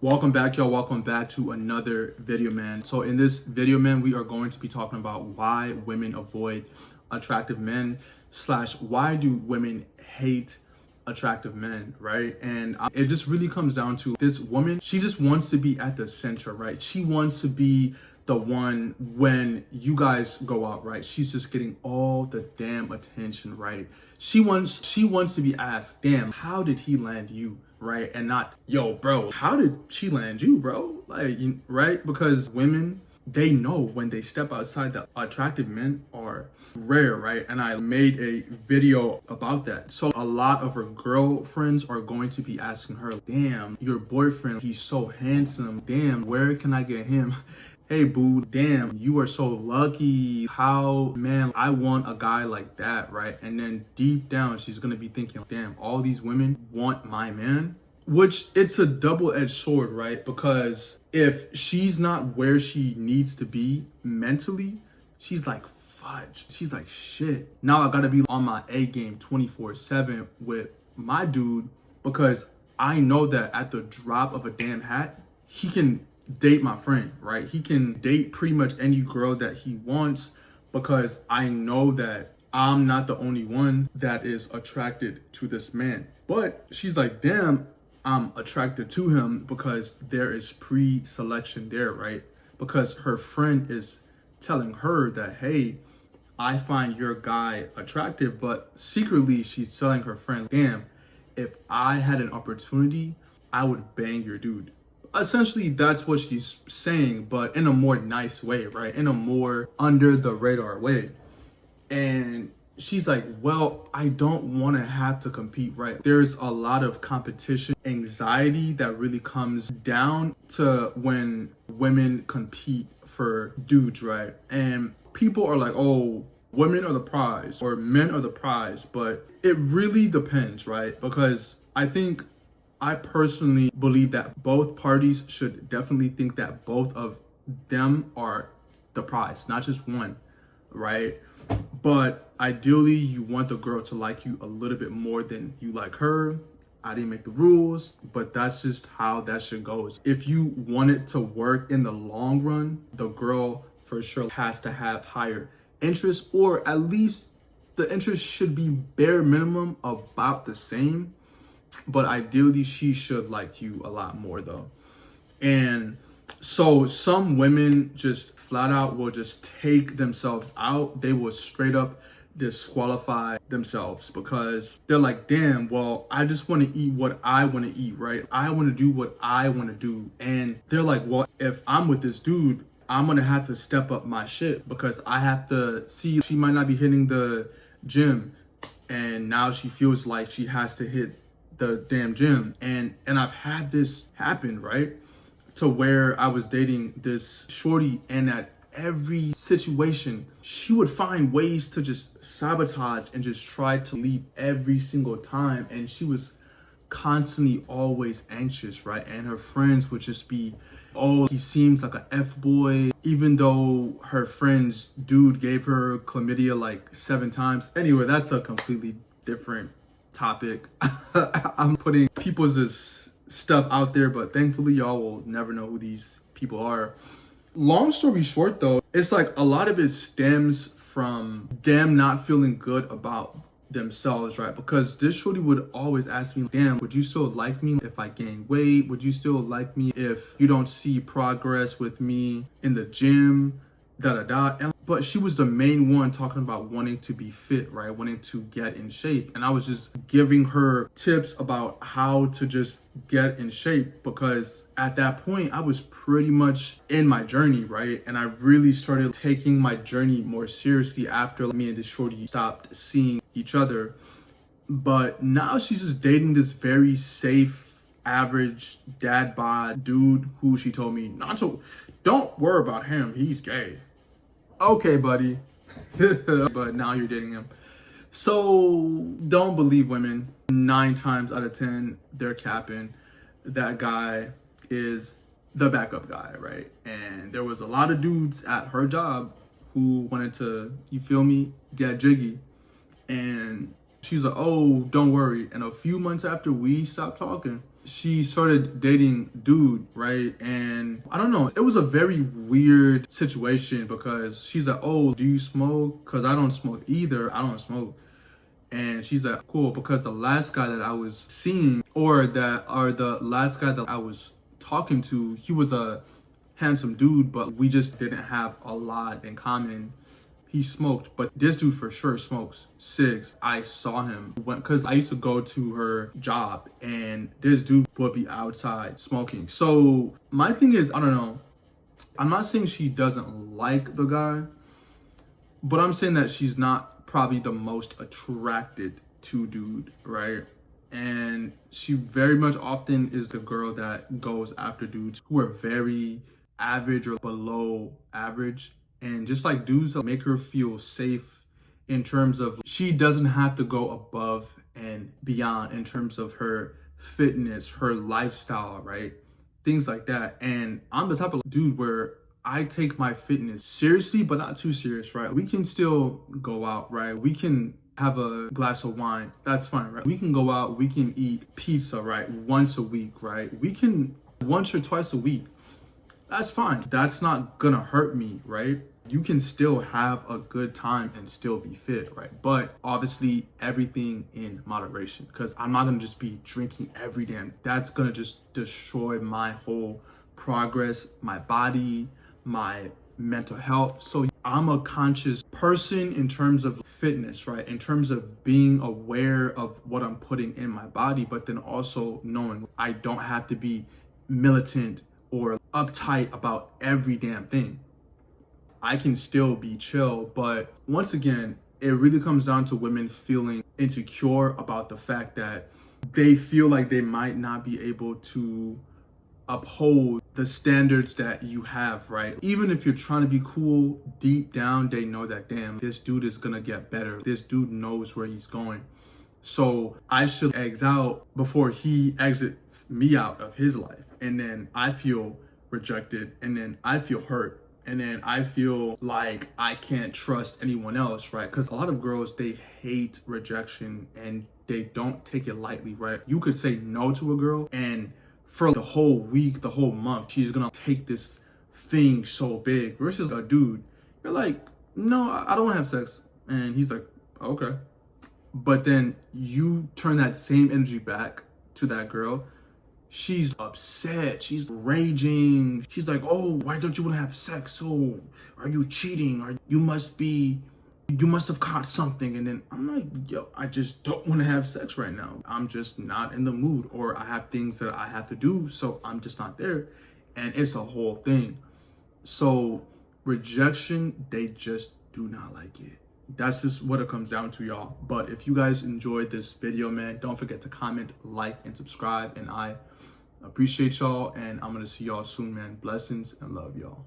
Welcome back, y'all. Welcome back to another video, man. So in this video, man, we are going to be talking about why women avoid attractive men slash why do women hate attractive men, right? And it just really comes down to this woman. She just wants to be at the center, right? She wants to be the one when you guys go out, right? She's just getting all the damn attention, right? She wants to be asked, damn, how did he land you, right? And not, yo, bro, how did she land you, bro? Like, right? Because women, they know when they step outside that attractive men are rare, right? And I made a video about that. So a lot of her girlfriends are going to be asking her, damn, your boyfriend, he's so handsome. Damn, where can I get him? Hey boo, damn, you are so lucky. How, man, I want a guy like that, right? And then deep down, she's gonna be thinking, damn, all these women want my man. Which it's a double-edged sword, right? Because if she's not where she needs to be mentally, she's like, fudge. She's like, shit. Now I gotta be on my A game 24/7 with my dude because I know that at the drop of a damn hat, he can date my friend, right? He can date pretty much any girl that he wants because I know that I'm not the only one that is attracted to this man. But she's like, damn, I'm attracted to him because there is pre-selection there, right? Because her friend is telling her that, hey, I find your guy attractive, but secretly she's telling her friend, damn, if I had an opportunity, I would bang your dude. Essentially, that's what she's saying, but in a more nice way, right? In a more under the radar way. And she's like, well, I don't want to have to compete, right? There's a lot of competition anxiety that really comes down to when women compete for dudes, right? And people are like, oh, women are the prize or men are the prize, but it really depends, right? Because I personally believe that both parties should definitely think that both of them are the prize, not just one, right? But ideally, you want the girl to like you a little bit more than you like her. I didn't make the rules, but that's just how that shit goes. If you want it to work in the long run, the girl for sure has to have higher interest, or at least the interest should be bare minimum about the same. But ideally, she should like you a lot more though. And so some women just flat out will just take themselves out. They will straight up disqualify themselves because they're like, damn, well, I just want to eat what I want to eat, right? I want to do what I want to do. And they're like, well, if I'm with this dude, I'm going to have to step up my shit because I have to see, she might not be hitting the gym. And now she feels like she has to hit the damn gym. And I've had this happen, right? To where I was dating this shorty, and at every situation, she would find ways to just sabotage and just try to leave every single time. And she was constantly always anxious, right? And her friends would just be, oh, he seems like a F-boy, even though her friend's dude gave her chlamydia like 7 times. Anyway, that's a completely different topic. I'm putting people's stuff out there, but thankfully y'all will never know who these people are. Long story short though, it's like a lot of it stems from them not feeling good about themselves, right? Because this shorty would always ask me, damn, would you still like me if I gain weight? Would you still like me if you don't see progress with me in the gym? But she was the main one talking about wanting to be fit, right? Wanting to get in shape. And I was just giving her tips about how to just get in shape because at that point I was pretty much in my journey, right? And I really started taking my journey more seriously after me and this shorty stopped seeing each other. But now she's just dating this very safe, average dad bod dude who she told me not to, don't worry about him, he's gay. Okay, buddy. But now you're dating him. So don't believe women. 9 times out of 10, they're capping. That guy is the backup guy, right? And there was a lot of dudes at her job who wanted to, you feel me, get jiggy. And she's like, oh, don't worry. And a few months after we stopped talking, she started dating dude, right? And I don't know, it was a very weird situation because she's like, oh, do you smoke? Because I don't smoke either. I don't smoke. And she's like, cool, because the last guy that I was seeing, or the last guy that I was talking to, he was a handsome dude, but we just didn't have a lot in common. He smoked, but this dude for sure smokes cigs. I saw him because I used to go to her job and this dude would be outside smoking. So my thing is, I don't know, I'm not saying she doesn't like the guy, but I'm saying that she's not probably the most attracted to dude, right? And she very much often is the girl that goes after dudes who are very average or below average. And just like dudes that make her feel safe in terms of she doesn't have to go above and beyond in terms of her fitness, her lifestyle, right? Things like that. And I'm the type of dude where I take my fitness seriously, but not too serious, right? We can still go out, right? We can have a glass of wine. That's fine, right? We can go out, we can eat pizza, right? Once a week, right? We can once or twice a week. That's fine. That's not gonna hurt me, right? You can still have a good time and still be fit, right? But obviously everything in moderation, because I'm not gonna just be drinking every damn. That's gonna just destroy my whole progress, my body, my mental health. So I'm a conscious person in terms of fitness, right? In terms of being aware of what I'm putting in my body, but then also knowing I don't have to be militant or uptight about every damn thing. I can still be chill, but once again, it really comes down to women feeling insecure about the fact that they feel like they might not be able to uphold the standards that you have, right? Even if you're trying to be cool, deep down, they know that, damn, this dude is gonna get better. This dude knows where he's going. So I should exit out before he exits me out of his life. And then I feel rejected, and then I feel hurt, and then I feel like I can't trust anyone else, right? Because a lot of girls, they hate rejection and they don't take it lightly, right? You could say no to a girl and for the whole week, the whole month, she's gonna take this thing so big. Versus a dude, you're like, no, I don't want to have sex. And he's like, okay. But then you turn that same energy back to that girl. She's upset, she's raging. She's like, oh, why don't you want to have sex? Oh, are you cheating? Or you must have caught something. And then I'm like, yo, I just don't want to have sex right now. I'm just not in the mood, or I have things that I have to do, so I'm just not there. And it's a whole thing. So rejection, they just do not like it. That's just what it comes down to, y'all. But if you guys enjoyed this video, man, don't forget to comment, like, and subscribe. And I appreciate y'all, and I'm gonna see y'all soon, man. Blessings and love, y'all.